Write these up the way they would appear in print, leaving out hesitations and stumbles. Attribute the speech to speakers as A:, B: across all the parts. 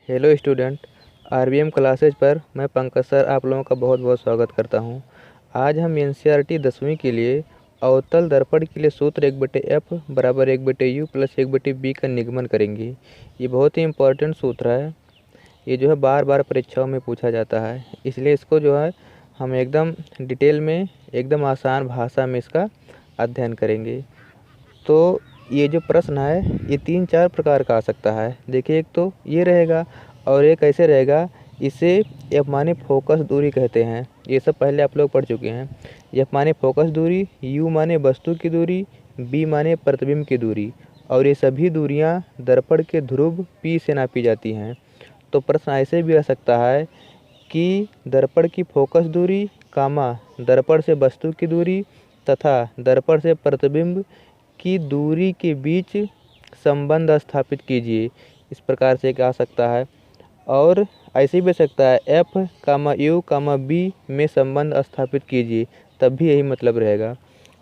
A: Hello student, RBM classes पर मैं Pankaj sir आप लोगों का बहुत बहुत स्वागत करता हूं। आज हम एनसीईआरटी 10वीं के लिए अवतल दर्पण के लिए सूत्र 1/f बराबर 1/u प्लस 1/b का निगमन करेंगे। ये बहुत ही इम्पोर्टेंट सूत्र है। ये जो है बार बार परीक्षाओं में पूछा जाता है, इसलिए इसको जो है हम एकदम डिटेल में एकदम आसान भाषा में इसका अध्ययन करेंगे। तो ये जो प्रश्न है ये 3-4 प्रकार का आ सकता है। देखिए, एक तो ये रहेगा और एक ऐसे रहेगा, इसे एफ माने फोकस दूरी कहते हैं। ये सब पहले आप लोग पढ़ चुके हैं। एफ माने फोकस दूरी, यू माने वस्तु की दूरी, बी माने प्रतिबिंब की दूरी, और ये सभी दूरियां दर्पण के ध्रुव पी से नापी जाती हैं। तो प्रश्न ऐसे भी आ सकता है कि दर्पण की फोकस दूरी कामा दर्पण से वस्तु की दूरी तथा दर्पण से प्रतिबिंब की दूरी के बीच संबंध स्थापित कीजिए। इस प्रकार से एक आ सकता है। और ऐसे भी हो सकता है F comma U comma B में संबंध स्थापित कीजिए, तब भी यही मतलब रहेगा।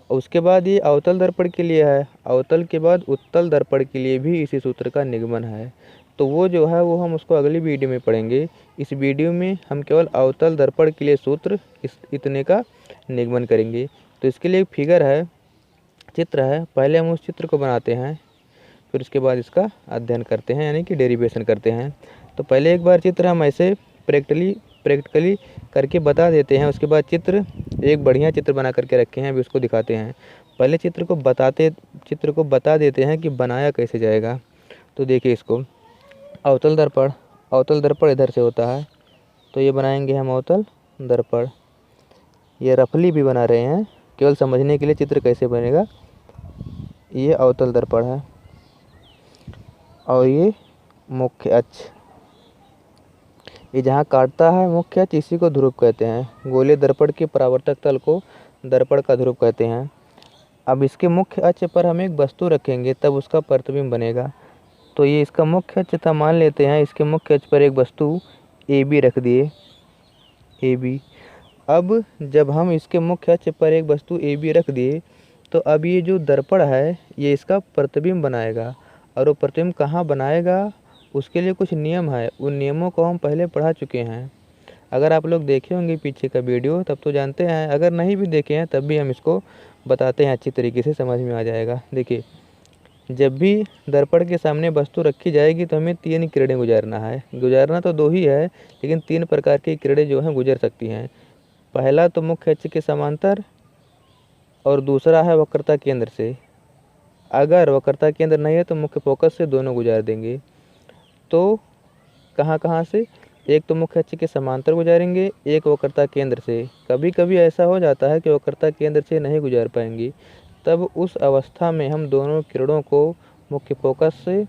A: और उसके बाद ये अवतल दर्पण के लिए है। अवतल के बाद उत्तल दर्पण के लिए भी इसी सूत्र का निगमन है। तो वो जो है वो हम उसको अगली वीडियो में पढ़ेंगे। इस वीडियो में हम केवल अवतल दर्पण के लिए सूत्र इतने का निगमन करेंगे। तो इसके लिए एक फिगर है, चित्र है। पहले हम उस चित्र को बनाते हैं, फिर उसके बाद इसका अध्ययन करते हैं, यानी कि डेरिवेशन करते हैं। तो पहले एक बार चित्र हम ऐसे प्रैक्टिकली करके बता देते हैं। उसके बाद चित्र एक बढ़िया चित्र बना करके रखे हैं, अभी उसको दिखाते हैं। पहले चित्र को बता देते हैं कि बनाया कैसे जाएगा। तो देखिए, इसको अवतल दर्पण इधर से होता है, तो ये बनाएंगे हम अवतल दर्पण। ये रफली भी बना रहे हैं केवल समझने के लिए चित्र कैसे बनेगा। ये अवतल दर्पण है और ये मुख्य अक्ष। ये जहाँ काटता है मुख्य अक्ष, इसी को ध्रुव कहते हैं। गोलीय दर्पण के परावर्तक तल को दर्पण का ध्रुव कहते हैं। अब इसके मुख्य अक्ष पर हम एक वस्तु रखेंगे, तब उसका प्रतिबिंब बनेगा। तो ये इसका मुख्य अक्ष था, मान लेते हैं इसके मुख्य अक्ष पर एक वस्तु ए बी रख दिए, ए बी। अब जब हम इसके मुख्य अक्ष पर एक वस्तु ए बी रख दिए, तो अब ये जो दर्पण है ये इसका प्रतिबिंब बनाएगा। और वो प्रतिबिंब कहाँ बनाएगा, उसके लिए कुछ नियम है। उन नियमों को हम पहले पढ़ा चुके हैं। अगर आप लोग देखे होंगे पीछे का वीडियो तब तो जानते हैं, अगर नहीं भी देखे हैं तब भी हम इसको बताते हैं, अच्छी तरीके से समझ में आ जाएगा। देखिए, जब भी दर्पण के सामने वस्तु रखी जाएगी तो हमें 3 किरणें गुजारना है। गुजारना तो 2 ही है, लेकिन 3 प्रकार की किरणें जो हैं गुजर सकती हैं। पहला तो मुख्य अक्ष के समांतर, और दूसरा है वक्रता केंद्र से। अगर वक्रता केंद्र नहीं है तो मुख्य फोकस से दोनों गुजार देंगे। तो कहाँ कहाँ से, एक तो मुख्य अक्ष के समांतर गुजारेंगे, एक वक्रता केंद्र से। कभी कभी ऐसा हो जाता है कि वक्रता केंद्र से नहीं गुजार पाएंगी, तब उस अवस्था में हम दोनों किरणों को मुख्य फोकस से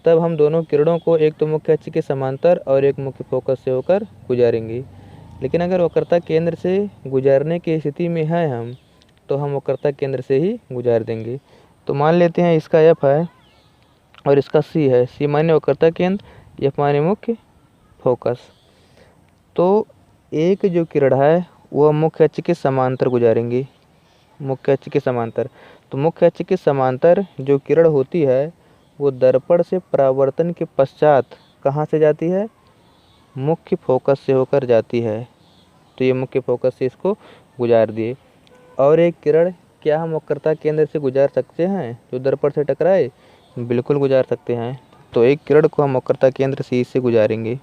A: तब हम दोनों किरणों को एक तो मुख्य अक्ष के समांतर और एक मुख्य फोकस से होकर गुजारेंगे। लेकिन अगर वक्रता केंद्र से गुजारने की स्थिति में है हम, तो हम वक्रता केंद्र से ही गुजार देंगे। तो मान लेते हैं इसका एफ है और इसका सी है। सी माने वक्रता केंद्र, एफ माने मुख्य फोकस। तो एक जो किरण है वह मुख्य अक्ष के समांतर गुजारेंगे, मुख्य अक्ष के समांतर। तो मुख्य अक्ष के समांतर जो किरण होती है वो दर्पण से परावर्तन के पश्चात कहाँ से जाती है, मुख्य फोकस से होकर जाती है। तो ये मुख्य फोकस से इसको गुजार दिए। और एक किरण क्या हम वक्रता केंद्र से गुजार सकते हैं जो दर्पण से टकराए, बिल्कुल गुजार सकते हैं। तो एक किरण को हम वक्रता केंद्र सी से गुजारेंगे।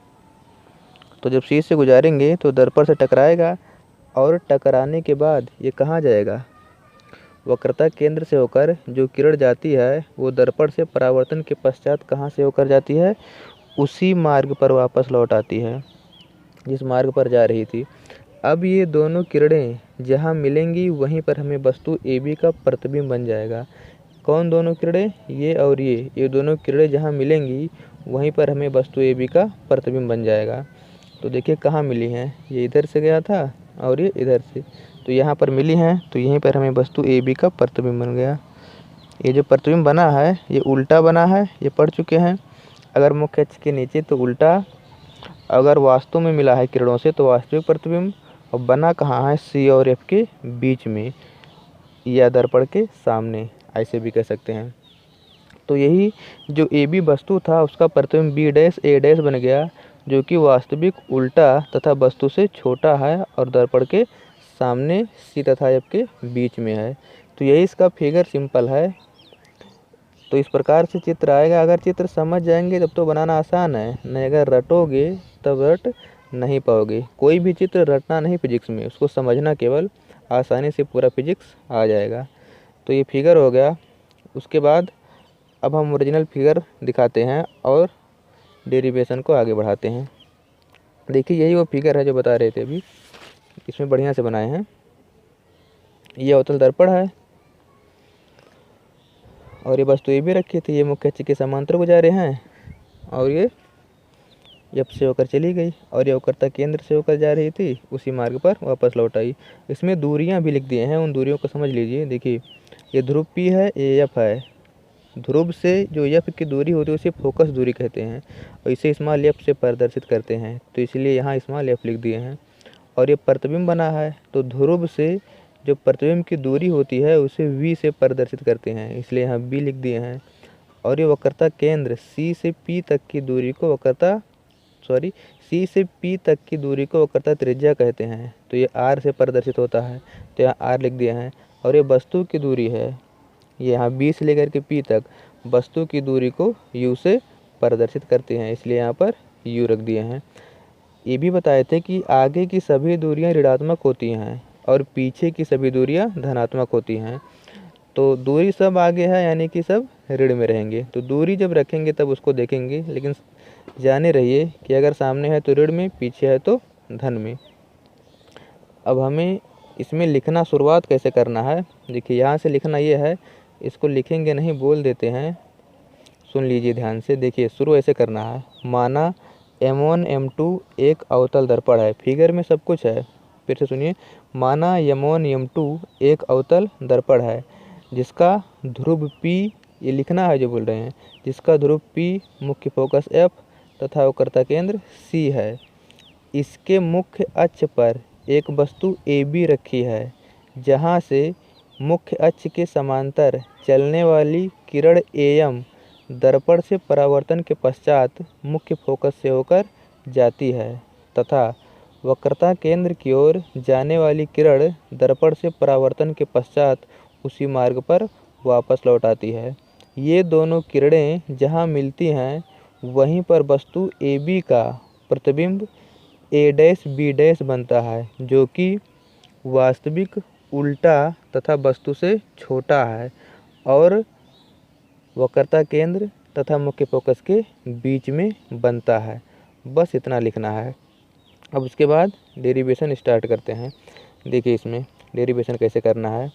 A: तो जब सी से गुजारेंगे तो दर्पण से टकराएगा, और टकराने के बाद ये कहाँ जाएगा, वक्रता केंद्र से होकर जो किरण जाती है वो दर्पण से परावर्तन के पश्चात कहाँ से होकर जाती है, उसी मार्ग पर वापस लौट आती है जिस मार्ग पर जा रही थी। अब ये दोनों किरणें जहाँ मिलेंगी वहीं पर हमें वस्तु ए बी का प्रतिबिंब बन जाएगा। कौन दोनों किरणें, ये और ये दोनों किरणें जहाँ मिलेंगी वहीं पर हमें वस्तु ए बी का प्रतिबिंब बन जाएगा। तो देखिए कहाँ मिली हैं, ये इधर से गया था और ये इधर से, तो यहाँ पर मिली हैं, तो यहीं पर हमें वस्तु ए बी का प्रतिबिंब बन गया। ये जो प्रतिबिंब बना है ये उल्टा बना है, ये पढ़ चुके हैं। अगर मुख्य अक्ष के नीचे तो उल्टा, अगर वास्तव में मिला है किरणों से तो वास्तविक प्रतिबिंब। और बना कहाँ है, सी और एफ के बीच में या दर्पण के सामने, ऐसे भी कह सकते हैं। तो यही जो ए बी वस्तु था उसका प्रतिबिंब बी डैश ए डैश बन गया, जो कि वास्तविक उल्टा तथा वस्तु से छोटा है और दर्पण के सामने सी तथा एफ के बीच में है। तो यही इसका फिगर सिंपल है। तो इस प्रकार से चित्र आएगा। अगर चित्र समझ जाएंगे तब तो बनाना आसान है, नहीं अगर रटोगे तब रट नहीं पाओगे। कोई भी चित्र रटना नहीं फिजिक्स में, उसको समझना केवल, आसानी से पूरा फिजिक्स आ जाएगा। तो ये फिगर हो गया। उसके बाद अब हम ओरिजिनल फिगर दिखाते हैं और डेरिवेशन को आगे बढ़ाते हैं। देखिए यही वो फिगर है जो बता रहे थे अभी, इसमें बढ़िया से बनाए हैं। ये अवतल दर्पण है और ये वस्तु ये भी रखी थी, ये मुख्य अक्ष के समांतर को जा रहे हैं और ये एफ से होकर चली गई और ये वक्रता केंद्र से होकर जा रही थी, उसी मार्ग पर वापस लौट आई। इसमें दूरियां भी लिख दिए हैं, उन दूरियों को समझ लीजिए। देखिए ये ध्रुव पी है, ये एफ है। ध्रुव से जो एफ की दूरी होती है उसे फोकस दूरी कहते हैं और इसे स्मॉल एफ से प्रदर्शित करते हैं, तो इसलिए यहाँ स्मॉल एफ लिख दिए हैं। और ये प्रतिबिंब बना है, तो ध्रुव से जो प्रतिबिंब की दूरी होती है उसे वी से प्रदर्शित करते हैं, इसलिए यहाँ बी लिख दिए हैं। और ये वक्रता केंद्र सी से पी तक की दूरी को सी से पी तक की दूरी को वक्रता त्रिज्या कहते हैं, तो ये आर से प्रदर्शित होता है, तो यहाँ आर लिख दिया है। और ये वस्तु की दूरी है, ये यहाँ बी से लेकर के पी तक वस्तु की दूरी को यू से प्रदर्शित करते हैं, इसलिए यहाँ पर यू रख दिए हैं। ये भी बताए थे कि आगे की सभी दूरियां ऋणात्मक होती हैं और पीछे की सभी दूरियां धनात्मक होती हैं। तो दूरी सब आगे है यानी कि सब ऋण में रहेंगे, तो दूरी जब रखेंगे तब उसको देखेंगे, लेकिन जाने रहिए कि अगर सामने है तो ऋण में, पीछे है तो धन में। अब हमें इसमें लिखना शुरुआत कैसे करना है, देखिए यहाँ से लिखना ये है, इसको लिखेंगे नहीं, बोल देते हैं, सुन लीजिए ध्यान से। देखिए शुरू ऐसे करना है, माना M1 M2 एक अवतल दर्पण है, फिगर में सब कुछ है, फिर से सुनिए। माना M1 M2 एक अवतल दर्पण है जिसका ध्रुव P, ये लिखना है जो बोल रहे हैं, जिसका ध्रुव P मुख्य फोकस F तथा वक्रता केंद्र C है। इसके मुख्य अक्ष पर एक वस्तु AB रखी है, जहाँ से मुख्य अक्ष के समांतर चलने वाली किरण AM दर्पण से परावर्तन के पश्चात मुख्य फोकस से होकर जाती है तथा वक्रता केंद्र की ओर जाने वाली किरण दर्पण से परावर्तन के पश्चात उसी मार्ग पर वापस लौट आती है। ये दोनों किरणें जहाँ मिलती हैं वहीं पर वस्तु AB का प्रतिबिंब A डैश B डैश बनता है, जो कि वास्तविक उल्टा तथा वस्तु से छोटा है और वक्रता केंद्र तथा मुख्य फोकस के बीच में बनता है। बस इतना लिखना है। अब उसके बाद डेरिवेशन स्टार्ट करते हैं। देखिए इसमें डेरिवेशन कैसे करना है,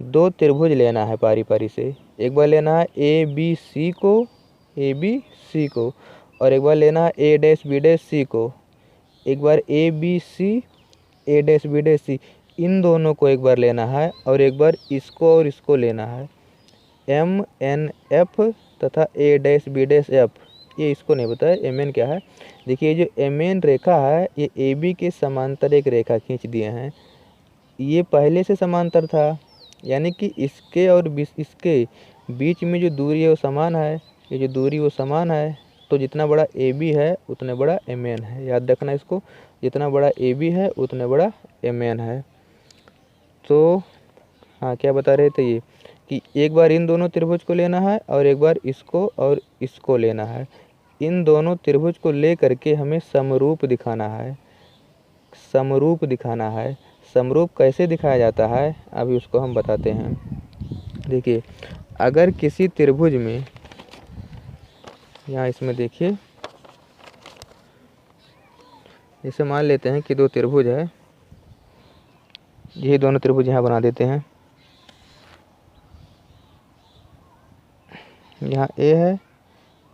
A: दो त्रिभुज लेना है पारी पारी से, एक बार लेना है ABC को और एक बार लेना है A dash B dash C को, एक बार ABC A dash B dash C, इन दोनों को एक बार लेना है और एक बार इसको और इसको लेना है, MNF तथा A dash B dash F। ये इसको नहीं बताया MN क्या है। देखिए जो MN रेखा है ये AB के समांतर एक रेखा खींच दिए हैं, ये पहले से समांतर था, यानी कि इसके और इसके बीच में जो दूरी है वो समान है, ये जो दूरी वो समान है, तो जितना बड़ा AB है उतना बड़ा MN है, याद रखना इसको, जितना बड़ा AB है उतना बड़ा MN है। तो हाँ क्या बता रहे थे ये कि एक बार इन दोनों त्रिभुज को लेना है और एक बार इसको और इसको लेना है। इन दोनों त्रिभुज को ले करके हमें समरूप दिखाना है, समरूप दिखाना है। समरूप कैसे दिखाया जाता है अभी उसको हम बताते हैं। देखिए अगर किसी त्रिभुज में, यहाँ इसमें देखिए, जैसे मान लेते हैं कि दो त्रिभुज है, ये दोनों त्रिभुज यहाँ बना देते हैं, यहाँ A है,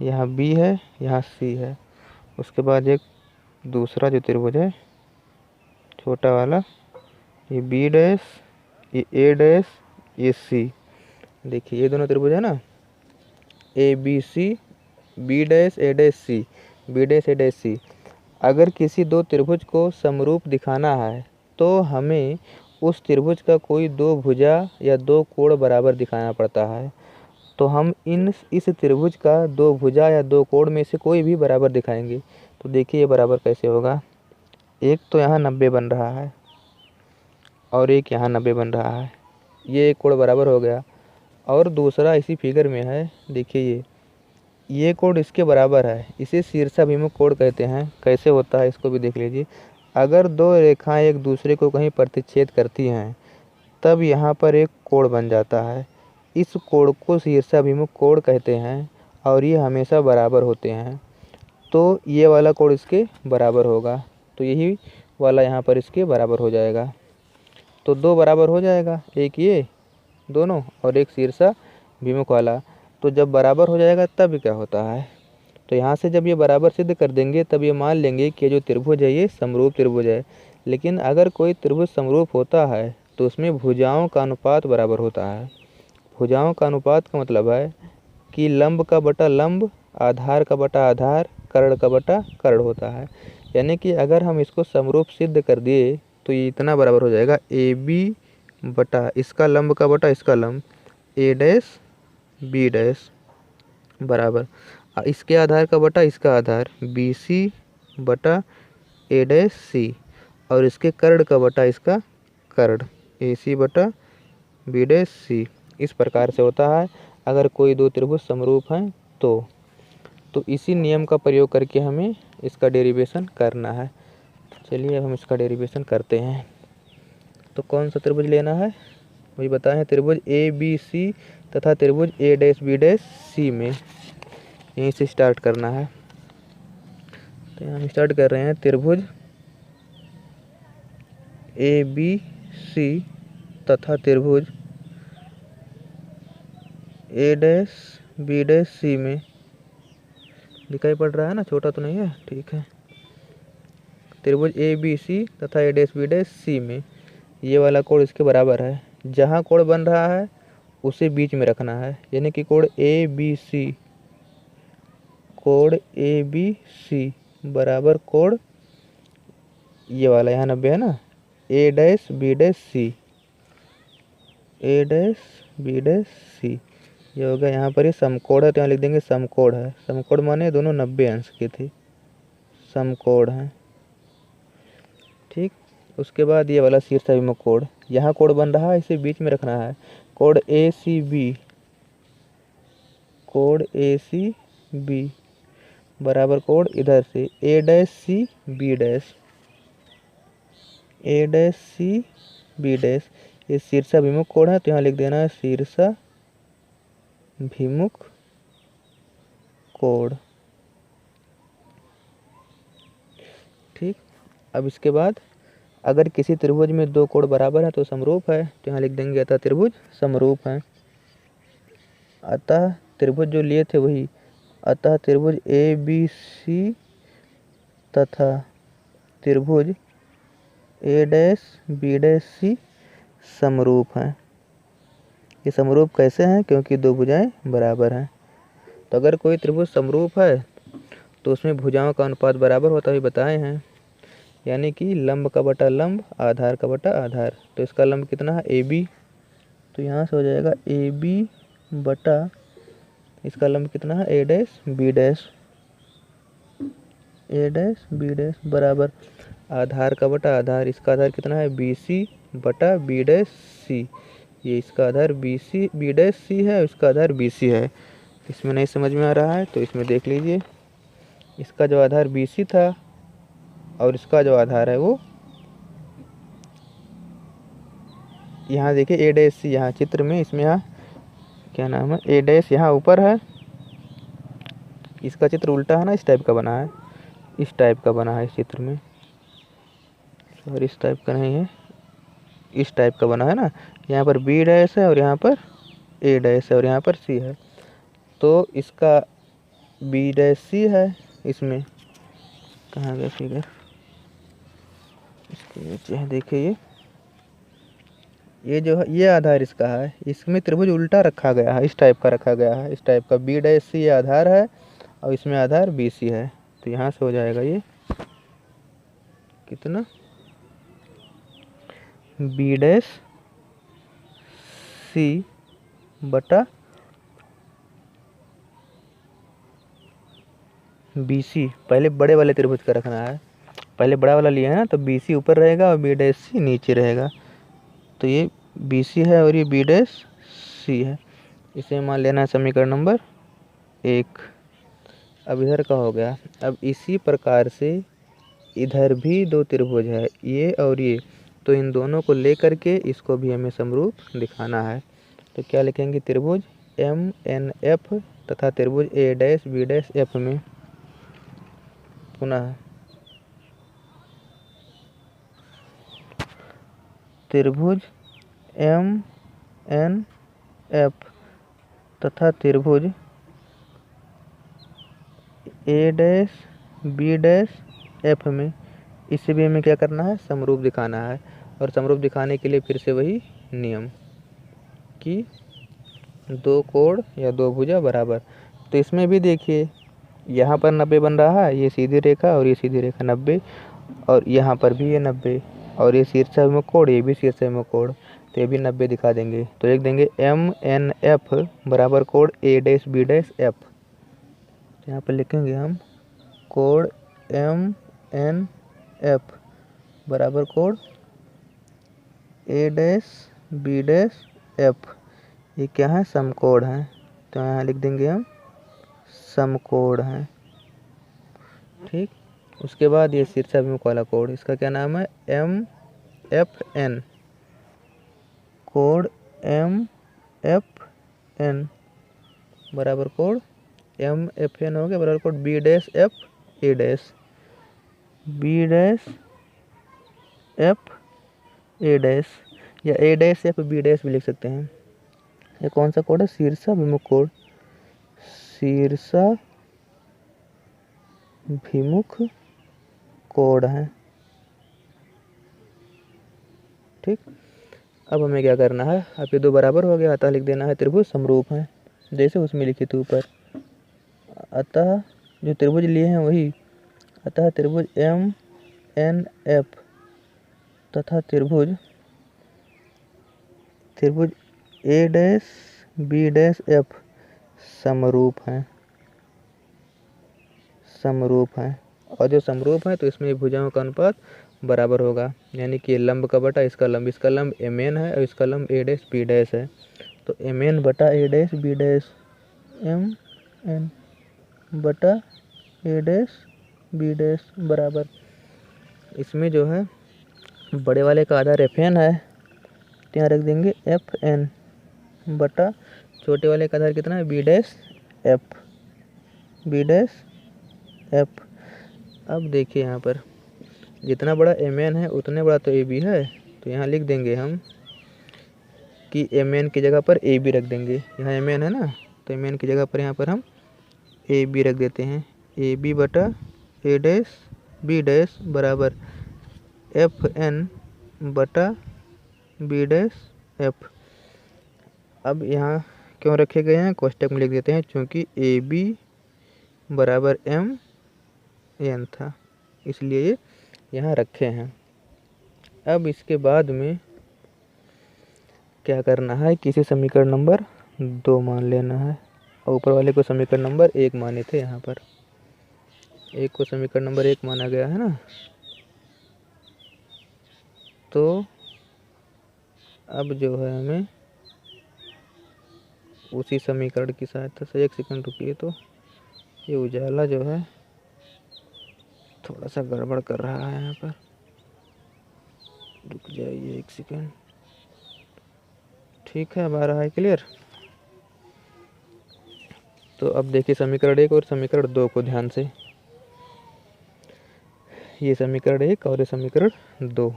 A: यहाँ B है, यहाँ C है। उसके बाद एक दूसरा जो त्रिभुज है छोटा वाला, ये B डैश, ये A डैश, ये C। देखिए ये दोनों त्रिभुज है ना, ABC, B dash A dash C, B dash A dash C। अगर किसी दो त्रिभुज को समरूप दिखाना है तो हमें उस त्रिभुज का कोई दो भुजा या दो कोण बराबर दिखाना पड़ता है। तो हम इस त्रिभुज का दो भुजा या दो कोण में से कोई भी बराबर दिखाएंगे। तो देखिए ये बराबर कैसे होगा। एक तो यहाँ 90 बन रहा है और एक यहाँ 90 बन रहा है, ये एक कोण बराबर हो गया। और दूसरा इसी फिगर में है, देखिए ये कोण इसके बराबर है, इसे शीर्षाभिमुख कोण कहते हैं। कैसे होता है इसको भी देख लीजिए। अगर दो रेखाएं एक दूसरे को कहीं प्रतिच्छेद करती हैं तब यहाँ पर एक कोण बन जाता है। इस कोण को शीर्षाभिमुख कोण कहते हैं और ये हमेशा बराबर होते हैं। तो ये वाला कोण इसके बराबर होगा, तो यही वाला यहाँ पर इसके बराबर हो जाएगा। तो दो बराबर हो जाएगा, एक ये दोनों और एक शीर्षाभिमुख वाला। तो जब बराबर हो जाएगा तब क्या होता है, तो यहाँ से जब ये बराबर सिद्ध कर देंगे तब ये मान लेंगे कि जो त्रिभुज है ये समरूप त्रिभुज है। लेकिन अगर कोई त्रिभुज समरूप होता है तो उसमें भुजाओं का अनुपात बराबर होता है। भुजाओं का अनुपात का मतलब है कि लंब का बटा लंब, आधार का बटा आधार, कर्ण का बटा कर्ण होता है। यानी कि अगर हम इसको समरूप सिद्ध कर दिए तो ये इतना बराबर हो जाएगा ए बी बटा इसका लंब का बटा इसका लंब, ए डैश बी डैश बराबर इसके आधार का बटा इसका आधार, बी सी बटा ए डैश सी, और इसके कर्ण का बटा इसका कर्ण, ए सी बटा बी डैश सी। इस प्रकार से होता है अगर कोई दो त्रिभुज समरूप हैं तो इसी नियम का प्रयोग करके हमें इसका डेरिवेशन करना है। चलिए अब हम इसका डेरिवेशन करते हैं। तो कौन सा त्रिभुज लेना है वही बताएं। त्रिभुज ए बी सी तथा त्रिभुज ए डैश बी डैश सी में यहीं से स्टार्ट करना है। तो यहाँ हम स्टार्ट कर रहे हैं त्रिभुज ए बी सी तथा त्रिभुज ए डैश बी डैश सी में। दिखाई पड़ रहा है ना, छोटा तो नहीं है, ठीक है। त्रिभुज ए बी सी तथा ए डैश बी डैश सी में ये वाला कोण इसके बराबर है। जहाँ कोण बन रहा है उसे बीच में रखना है, यानी कि कोण ए बी सी, कोण ए बी सी बराबर कोण ये वाला यहाँ 90 है ना, ए डैश बी डैश सी, ए डैश बी डैश सी। ये हो गया। यहाँ पर ये समकोण है तो यहाँ लिख देंगे समकोण है। समकोण माने दोनों 90 अंश के थे, समकोण है, ठीक। उसके बाद ये वाला शीर्षाभिमुख कोण, यहाँ कोण बन रहा है इसे बीच में रखना है। कोण ए सी बी, कोण ए सी बी बराबर कोण इधर से ए डैश सी बी डैश, ए डैश सी बी डैश। ये शीर्षाभिमुख कोण है तो यहाँ लिख देना है शीर्षाभिमुख कोण, ठीक। अब इसके बाद अगर किसी त्रिभुज में दो कोण बराबर है तो समरूप है, तो यहाँ लिख देंगे अतः त्रिभुज समरूप है। अतः त्रिभुज जो लिए थे वही, अतः त्रिभुज ए बी सी तथा त्रिभुज ए डैश बी डैश सी समरूप हैं। ये समरूप कैसे हैं, क्योंकि दो भुजाएं बराबर हैं। तो अगर कोई त्रिभुज समरूप है तो उसमें भुजाओं का अनुपात बराबर होता ही बताए हैं, यानी कि लंब का बटा लंब, आधार का बटा आधार। तो इसका लंब कितना है ए बी, तो यहाँ से हो जाएगा ए बी बटा इसका लंब कितना है ए डैश बी डैश, ए डैश बी डैश बराबर आधार का बटा आधार, इसका आधार कितना है बी सी बटा बी डैश सी। ये इसका आधार B C B dash C है, इसका आधार बी सी है। इसमें नहीं समझ में आ रहा है तो इसमें देख लीजिए, इसका जो आधार बी सी था और इसका जो आधार है वो यहाँ देखिए ए डैश सी, यहाँ चित्र में इसमें यहाँ क्या नाम है ए डैश यहाँ ऊपर है, इसका चित्र उल्टा है ना, इस टाइप का बना है, इस टाइप का बना है इस चित्र में, और इस टाइप का नहीं है, इस टाइप का बना है ना। यहाँ पर बी डैश है और यहाँ पर ए डैश है और यहाँ पर सी है, तो इसका बी डैश सी है। इसमें कहाँ गया फिगर, इसके नीचे है, देखिए ये जो है ये आधार इसका है, इसमें त्रिभुज उल्टा रखा गया है, इस टाइप का रखा गया है, इस टाइप का बी डैश सी ये आधार है और इसमें आधार बी सी है। तो यहाँ से हो जाएगा ये कितना बी डैश सी बटा बी सी, पहले बड़े वाले त्रिभुज का रखना है। पहले बड़ा वाला लिया है ना, तो बी सी ऊपर रहेगा और बी डैश सी नीचे रहेगा। तो ये बी सी है और ये बी डैश सी है। इसे मान लेना है समीकरण नंबर 1। अब इधर का हो गया। अब इसी प्रकार से इधर भी दो त्रिभुज है, ये और ये, तो इन दोनों को लेकर के इसको भी हमें समरूप दिखाना है। तो क्या लिखेंगे, त्रिभुज एम एन एफ तथा त्रिभुज ए डैश बी डैश एफ में पुनः त्रिभुज एम एन एफ तथा त्रिभुज ए डैश बी डैश एफ में, इसे भी हमें क्या करना है, समरूप दिखाना है। और समरूप दिखाने के लिए फिर से वही नियम कि दो कोण या दो भुजा बराबर। तो इसमें भी देखिए, यहाँ पर 90 बन रहा है, ये सीधी रेखा और ये सीधी रेखा 90, और यहाँ पर भी ये 90, और ये शीर्षाभिमुख कोण, ये भी शीर्षाभिमुख कोण, तो ये भी 90 दिखा देंगे। तो लिख देंगे एम एन एफ बराबर कोण ए डैश बी डैश एफ। यहाँ पर लिखेंगे हम कोण एम एन एफ बराबर कोण ए डैश बी डैश एफ। ये क्या है, समकोण है, तो यहाँ लिख देंगे हम समकोण है। ठीक, उसके बाद ये शीर्षाभिमुख वाला कोण, इसका क्या नाम है, एम एफ एन, कोण एम एफ एन बराबर कोण एम एफ एन हो गया बराबर कोण B dash F A dash, B dash F A dash, या A dash F B dash भी लिख सकते हैं। ये कौन सा कोण है, शीर्षाभिमुख कोण, शीर्षाभिमुख कोण है। ठीक, अब हमें क्या करना है, अब ये दो बराबर हो गया, अतः लिख देना है त्रिभुज समरूप है, जैसे उसमें लिखे थे ऊपर। अतः जो त्रिभुज लिए हैं वही, अतः त्रिभुज एम एन एफ तथा त्रिभुज ए डैश बी डैश एफ समरूप हैं, समरूप हैं। और जो समरूप है तो इसमें भुजाओं का अनुपात बराबर होगा, यानी कि लंब का बटा इसका लंब एम एन है और इसका लंब ए डैश बी डैश है, तो एम एन बटा A dash B dash, M N बटा ए डैश बी डैश बराबर, इसमें जो है बड़े वाले का आधार एफ एन है, तो यहाँ रख देंगे एफ एन बटा छोटे वाले का आधार कितना है, B dash F, B dash F. अब देखिए यहाँ पर जितना बड़ा एम एन है उतने बड़ा तो ए बी है, तो यहाँ लिख देंगे हम कि एम एन की जगह पर ए बी रख देंगे। यहाँ एम एन है ना, तो एम एन की जगह पर यहाँ पर हम ए बी रख देते हैं, ए बी बटा ए डैश बी डैश बराबर एफ एन बटा बी डैश एफ। अब यहाँ क्यों रखे गए हैं, कोष्टक में लिख देते हैं, क्योंकि ए बी बराबर एम एन था, इसलिए ये यहाँ रखे हैं। अब इसके बाद में क्या करना है, किसी समीकरण नंबर 2 मान लेना है, और ऊपर वाले को समीकरण नंबर 1 माने थे, यहाँ पर एक को समीकरण नंबर 1 माना गया है ना। तो अब जो है हमें उसी समीकरण की सहायता से, एक सेकंड रुकिए, तो ये उजाला जो है थोड़ा सा गड़बड़ कर रहा है, यहाँ पर रुक जाइए एक सेकंड। ठीक है, अब आ रहा है क्लियर। तो अब देखिए समीकरण 1 और समीकरण 2 को ध्यान से, ये समीकरण 1 और ये समीकरण 2।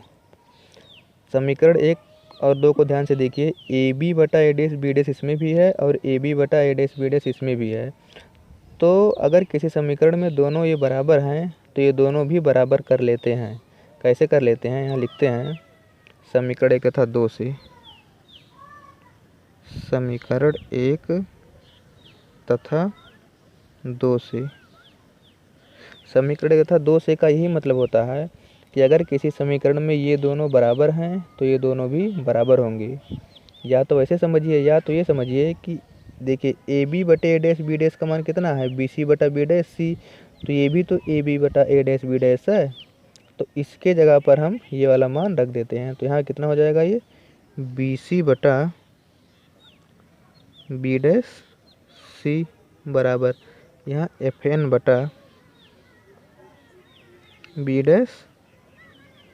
A: समीकरण 1 और 2 को ध्यान से देखिए, ए बी बटा ए डैश बी डैश इसमें भी है और ए बी बटा ए डैश बी डैश इसमें भी है। तो अगर किसी समीकरण में दोनों ये बराबर हैं तो ये दोनों भी बराबर कर लेते हैं। कैसे कर लेते हैं, यहाँ लिखते हैं समीकरण 1 तथा 2 से, समीकरण 1 तथा 2 से, समीकरण 1 तथा 2 से का यही मतलब होता है कि अगर किसी समीकरण में ये दोनों बराबर हैं तो ये दोनों भी बराबर होंगे। या तो ऐसे समझिए, या तो ये समझिए कि देखिए ए बी बटे ए डैश बी डैश का मान कितना है, बी सी बटा बी डैश सी, तो ये भी तो ए बी बटा ए डैश बी डैश है, तो इसके जगह पर हम ये वाला मान रख देते हैं। तो यहाँ कितना हो जाएगा, ये बी सी बटा बी डैश सी बराबर यहाँ एफ एन बटा बी डैश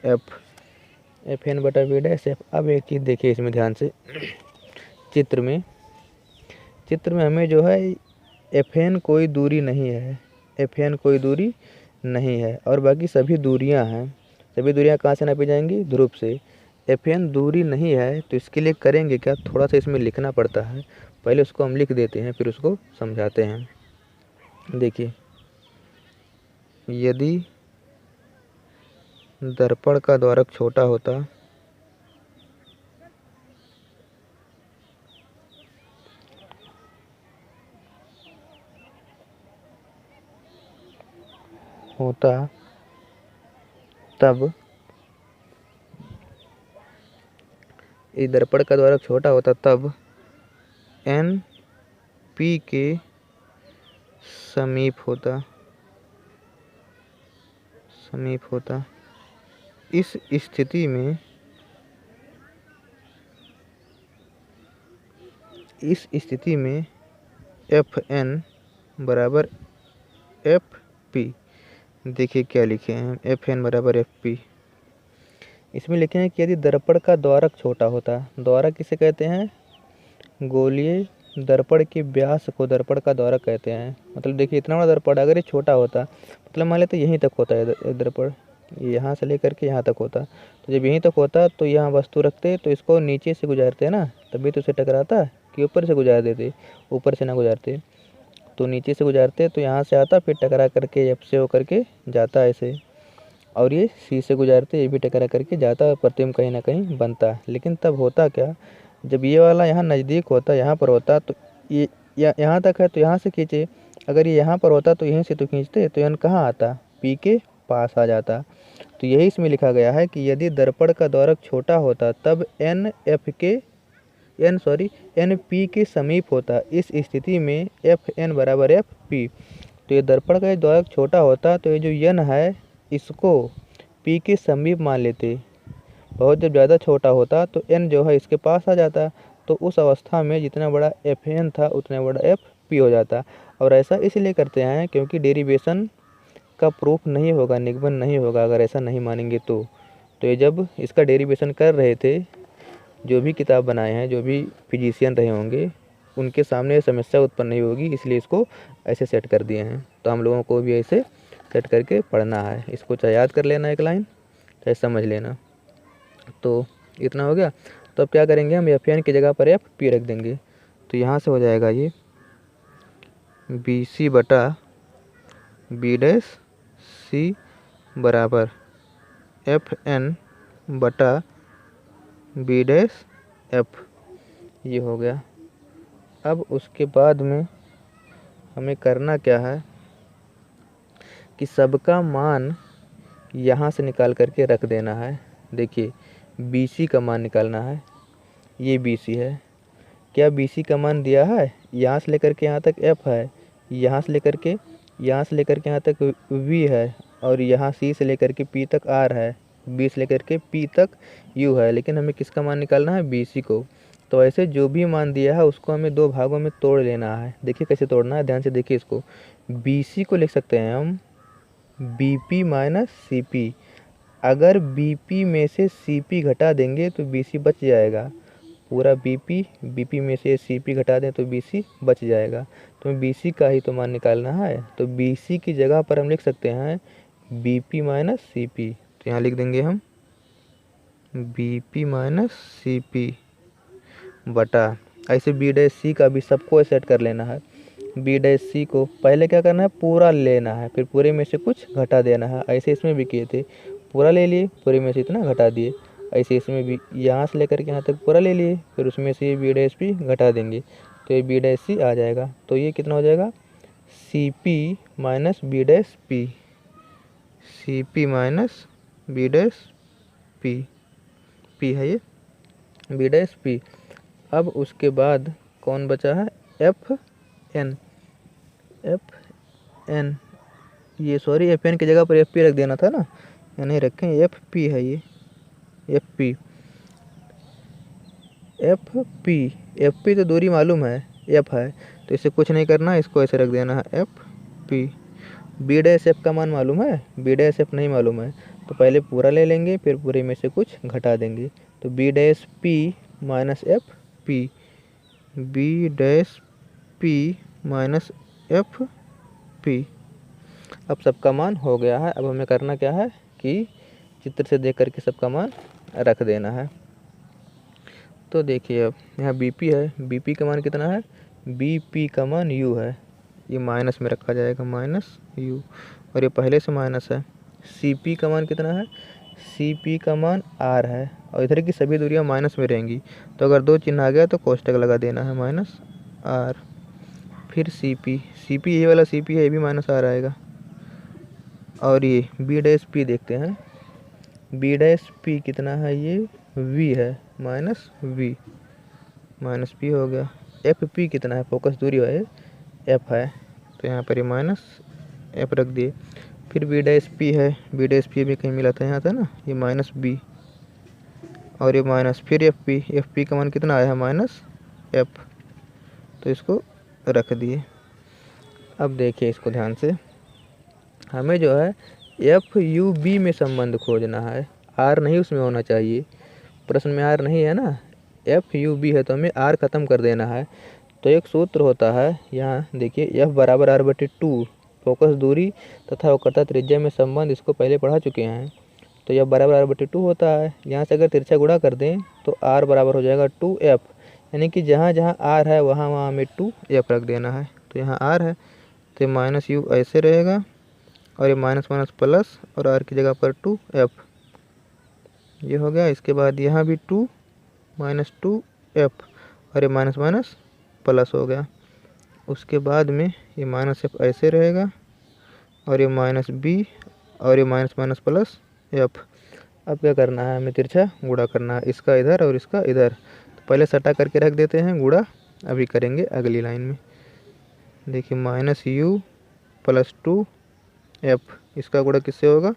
A: एफ एन बटा बी डैश एफ। अब एक चीज़ देखिए इसमें ध्यान से, चित्र में हमें जो है एफ एन कोई दूरी नहीं है, एफ एन कोई दूरी नहीं है और बाकी सभी दूरियां हैं। सभी दूरियां कहाँ से नापी जाएंगी, ध्रुव से। एफ एन दूरी नहीं है तो इसके लिए करेंगे क्या, थोड़ा सा इसमें लिखना पड़ता है। पहले उसको हम लिख देते हैं फिर उसको समझाते हैं। देखिए, यदि दर्पण का द्वारक छोटा होता तब इस दर्पण का द्वारक छोटा होता तब एन पी के समीप होता। इस स्थिति में एफ एन बराबर एफ पी। देखिए क्या लिखे हैं, एफ एन बराबर एफ पी। इसमें लिखे हैं कि यदि दर्पण का द्वारक छोटा होता, द्वारक किसे कहते हैं, गोलीय दर्पण के व्यास को दर्पण का द्वारक कहते हैं। मतलब देखिए इतना बड़ा दर्पण अगर ये छोटा होता, मतलब मान लेते यहीं तक होता है दर्पण, यहाँ से लेकर के यहाँ तक होता, तो जब यहीं तक होता तो यहाँ वस्तु रखते तो इसको नीचे से गुजारते ना, तभी तो उसे टकराता कि ऊपर से गुजार देते, ऊपर से ना गुजारते तो नीचे से गुजारते, तो यहाँ से आता फिर टकरा करके एफ से होकर के जाता ऐसे, और ये सी से गुजारते, ये भी टकरा करके जाता और प्रतिबिंब कहीं ना कहीं बनता। लेकिन तब होता क्या, जब ये वाला यहाँ नज़दीक होता, यहाँ पर होता तो ये यहाँ तक है तो यहाँ से खींचे, अगर ये यहाँ पर होता तो यहीं से तो खींचते, तो एन कहाँ आता, पी के पास आ जाता। तो यही इसमें लिखा गया है कि यदि दर्पण का द्वारक छोटा होता तब एन पी के समीप होता। इस स्थिति में एफ एन बराबर एफ पी। तो ये दर्पण का द्वारक छोटा होता तो ये जो एन है इसको पी के समीप मान लेते, बहुत जब ज़्यादा छोटा होता तो एन जो है इसके पास आ जाता, तो उस अवस्था में जितना बड़ा एफ एन था उतना बड़ा एफ पी हो जाता। और ऐसा इसलिए करते हैं क्योंकि डेरिवेशन का प्रूफ नहीं होगा, निगमन नहीं होगा अगर ऐसा नहीं मानेंगे तो। ये जब इसका डेरिवेशन कर रहे थे, जो भी किताब बनाए हैं, जो भी फिजिशियन रहे होंगे, उनके सामने समस्या उत्पन्न नहीं होगी, इसलिए इसको ऐसे सेट कर दिए हैं। तो हम लोगों को भी ऐसे सेट करके पढ़ना है, इसको चाहे याद कर लेना एक लाइन, चाहे समझ लेना। तो इतना हो गया। तो अब क्या करेंगे, हम एफ एन की जगह पर एफ पी रख देंगे। तो यहाँ से हो जाएगा ये बी सी बटा बी डैश सी बराबर एफ एन बटा बी डैश एफ, ये हो गया। अब उसके बाद में हमें करना क्या है कि सबका मान यहाँ से निकाल करके रख देना है। देखिए बी सी का मान निकालना है, ये बी सी है, क्या बी सी का मान दिया है, यहाँ से लेकर के यहाँ तक एफ है, यहाँ से लेकर के यहाँ तक वी है, और यहाँ सी से लेकर के पी तक आर है, बी से लेकर के पी तक यू है। लेकिन हमें किसका मान निकालना है, बी सी को। तो ऐसे जो भी मान दिया है उसको हमें दो भागों में तोड़ लेना है। देखिए कैसे तोड़ना है, ध्यान से देखिए इसको। बी सी को लिख सकते हैं हम B P minus C P. अगर बी पी में से सी पी घटा देंगे तो बी सी बच जाएगा, पूरा बी पी में से सी पी घटा दें तो बी सी बच जाएगा। तो बी सी का ही तो मान निकालना है, तो बी सी की जगह पर हम लिख सकते हैं B P minus C P. तो यहाँ लिख देंगे हम B P minus C P बटा, ऐसे बी डैश सी का भी सबको सेट कर लेना है। बी डैश सी को पहले क्या करना है, पूरा लेना है, फिर पूरे में से कुछ घटा देना है। ऐसे इसमें भी किए थे, पूरा ले लिए, पूरे में से इतना घटा दिए। ऐसे इसमें भी यहाँ से लेकर के यहाँ तक पूरा ले लिए, फिर उसमें से ये बी डैश पी घटा देंगे तो ये बी डैश सी आ जाएगा। तो ये कितना हो जाएगा, C P minus B dash P, C P minus B dash P, P है ये बी डैश पी। अब उसके बाद कौन बचा है, एफ एन। ये सॉरी एफ एन की जगह पर एफ पी रख देना था ना, या नहीं रखें, एफ पी है ये, F P, F P, F P तो दूरी मालूम है, एफ है, तो इसे कुछ नहीं करना, इसको ऐसे रख देना है F P. B dash F का मान मालूम है, बी डैश एफ नहीं मालूम है, तो पहले पूरा ले लेंगे फिर पूरे में से कुछ घटा देंगे, तो B dash P minus F P, B dash P minus F P. अब सबका मान हो गया है। अब हमें करना क्या है कि चित्र से देख करके सबका मान रख देना है। तो देखिए अब यहाँ बी पी है, बी पी का मान कितना है, बी पी का मान यू है, ये माइनस में रखा जाएगा, माइनस यू, और ये पहले से माइनस है। सी पी का मान कितना है, सी पी का मान आर है, और इधर की सभी दूरियां माइनस में रहेंगी, तो अगर दो चिन्ह आ गया तो कोष्टक लगा देना है, माइनस आर। फिर सी पी, ये वाला सी पी है, ये भी माइनस आर आएगा। और ये बी डैश पी देखते हैं, बी डैश पी कितना है, ये वी है, माइनस वी, माइनस पी हो गया। एफ पी कितना है, फोकस दूरी है, एफ है, तो यहाँ पर ये माइनस एफ रख दिए। फिर बी डैश पी है, बी डैश पी भी कहीं मिला था, यहाँ था ना, ये माइनस बी, और ये माइनस, फिर एफ पी का मान कितना आया है, माइनस एफ, तो इसको रख दिए। अब देखिए इसको ध्यान से, हमें जो है एफ यू बी में संबंध खोजना है, आर नहीं उसमें होना चाहिए, प्रश्न में आर नहीं है ना, एफ यू बी है, तो हमें आर ख़त्म कर देना है। तो एक सूत्र होता है, यहाँ देखिए, एफ बराबर आर बटे टू, फोकस दूरी तथा वक्रता त्रिज्या में संबंध, इसको पहले पढ़ा चुके हैं। तो एफ बराबर आर बटे टू होता है, यहाँ से अगर तिरछा गुणा कर दें तो आर बराबर हो जाएगा टू एफ, यानी कि जहाँ जहाँ आर है वहाँ वहाँ हमें टू एफ रख देना है। तो यहाँ आर है तो माइनस यू ऐसे रहेगा, और ये माइनस माइनस प्लस, और आर की जगह पर टू एफ, ये हो गया। इसके बाद यहाँ भी टू माइनस टू एफ, और ये माइनस माइनस प्लस हो गया। उसके बाद में ये माइनस एफ ऐसे रहेगा, और ये माइनस बी, और ये माइनस माइनस प्लस एफ। अब क्या करना है, हमें तिरछा गुणा करना है, इसका इधर और इसका इधर। तो पहले सटा करके रख देते हैं, गुणा अभी करेंगे अगली लाइन में। देखिए minus you plus two F, इसका गुणा किससे होगा,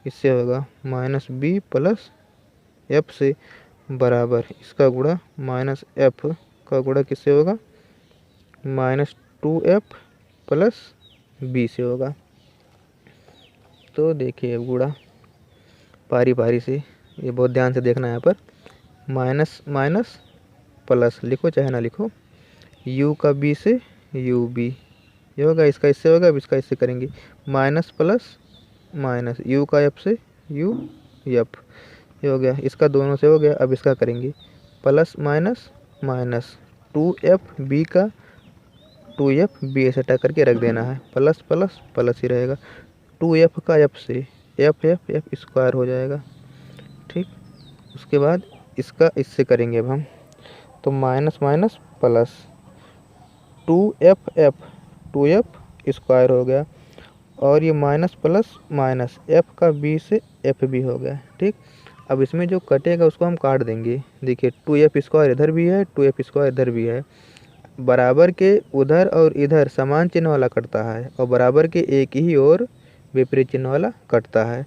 A: इससे होगा, माइनस बी प्लस एफ से, बराबर इसका गुणा माइनस एफ का गुणा किससे होगा, minus two F plus B से होगा। तो देखिए अब गुणा पारी पारी से, ये बहुत ध्यान से देखना है यहाँ पर, माइनस माइनस प्लस लिखो चाहे ना लिखो, यू का बी से यू बी, ये होगा, इसका इससे होगा, अब इसका इससे करेंगे, माइनस प्लस माइनस, यू का एफ से यू एफ, ये हो गया, इसका दोनों से हो गया। अब इसका करेंगे plus minus minus, two F B का टू एफ बी ऐसे हटा करके रख देना है, प्लस प्लस प्लस ही रहेगा, टू एफ का एफ से एफ एफ एफ स्क्वायर हो जाएगा, ठीक। उसके बाद इसका इससे करेंगे अब हम, तो minus minus plus, two F square हो गया, और ये माइनस प्लस माइनस, एफ का बी से एफ बी हो गया, ठीक। अब इसमें जो कटेगा उसको हम काट देंगे। देखिए टू एफ स्क्वायर इधर भी है, टू एफ स्क्वायर इधर भी है, बराबर के उधर और इधर समान चिन्ह वाला कटता है, और बराबर के एक ही और विपरीत चिन्ह वाला कटता है।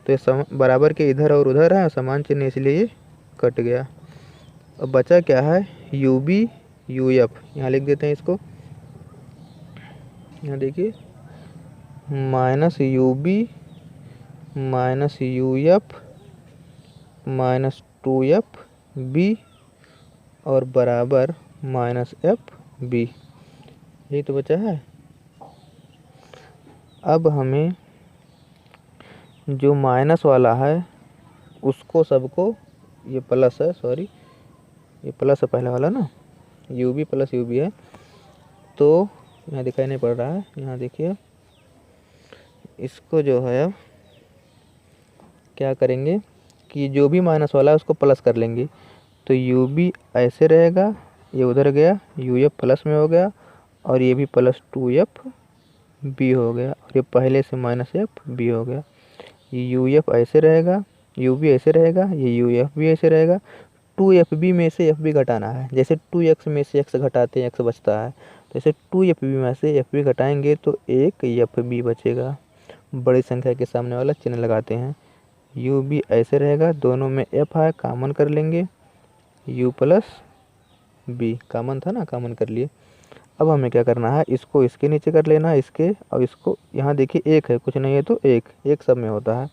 A: तो ये बराबर के इधर और उधर है, समान चिन्ह, इसलिए ये कट गया। अब बचा क्या है, यू बी यू एफ, यहाँ लिख देते हैं इसको, यहाँ देखिए minus U B minus U F minus two F B, और बराबर माइनस एफ बी, यही तो बचा है। अब हमें जो माइनस वाला है उसको सबको, ये प्लस है, सॉरी ये प्लस है पहले वाला ना, U B plus U B है, तो यहाँ दिखाई नहीं पड़ रहा है, यहाँ देखिए, इसको जो है अब क्या करेंगे कि जो भी माइनस वाला है उसको प्लस कर लेंगे। तो यू बी ऐसे रहेगा, ये उधर गया, यू एफ प्लस में हो गया, और ये भी प्लस टू एफ बी हो गया, और ये पहले से माइनस एफ बी हो गया। ये यू एफ ऐसे रहेगा, यू बी ऐसे रहेगा, ये यू एफ भी ऐसे रहेगा। टू एफ बी में से एफ बी घटाना है, जैसे टू एक्स में से एक्स घटाते हैं एक्स बचता है, तो ऐसे टू एफ बी में से एफ बी घटाएंगे तो एक एफ बी बचेगा। बड़ी संख्या के सामने वाला चिन्ह लगाते हैं। यू बी ऐसे रहेगा, दोनों में एफ है, कॉमन कर लेंगे, यू प्लस बी कॉमन था ना, कॉमन कर लिए। अब हमें क्या करना है, इसको इसके नीचे कर लेना है, इसके, और इसको यहाँ देखिए एक है, कुछ नहीं है तो एक, एक सब में होता है।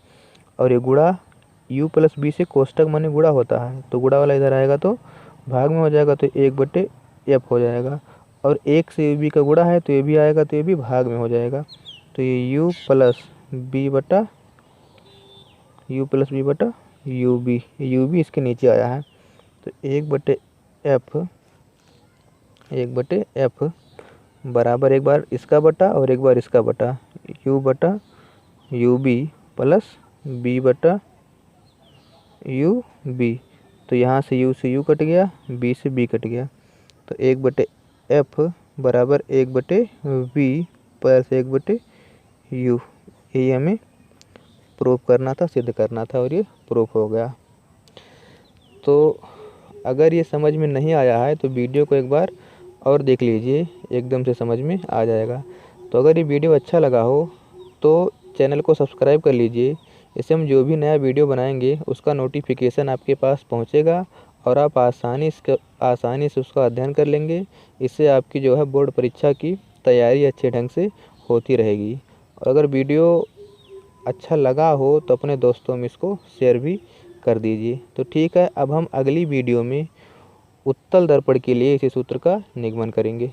A: और ये गुणा u प्लस बी से कोष्टक माने गुणा होता है, तो गुणा वाला इधर आएगा तो भाग में हो जाएगा, तो 1/f हो जाएगा। और एक से बी का गुणा है तो ये भी आएगा, तो ये भी भाग में हो जाएगा। तो ये u प्लस बी बटा यू बी इसके नीचे आया है, तो 1/f बराबर एक बार इसका बटा और एक बार इसका बटा, u बटा यू बी प्लस बी बटा यू बी। तो यहाँ से u कट गया, b से b कट गया, तो 1/f बराबर 1/v प्लस 1/u। यही हमें प्रूफ करना था, सिद्ध करना था, और ये प्रूफ हो गया। तो अगर ये समझ में नहीं आया है तो वीडियो को एक बार और देख लीजिए, एकदम से समझ में आ जाएगा। तो अगर ये वीडियो अच्छा लगा हो तो चैनल को सब्सक्राइब कर लीजिए, इससे हम जो भी नया वीडियो बनाएंगे उसका नोटिफिकेशन आपके पास पहुंचेगा और आप आसानी से उसका अध्ययन कर लेंगे। इससे आपकी जो है बोर्ड परीक्षा की तैयारी अच्छे ढंग से होती रहेगी। और अगर वीडियो अच्छा लगा हो तो अपने दोस्तों में इसको शेयर भी कर दीजिए। तो ठीक है, अब हम अगली वीडियो में उत्तल दर्पण के लिए इसी सूत्र का निगमन करेंगे।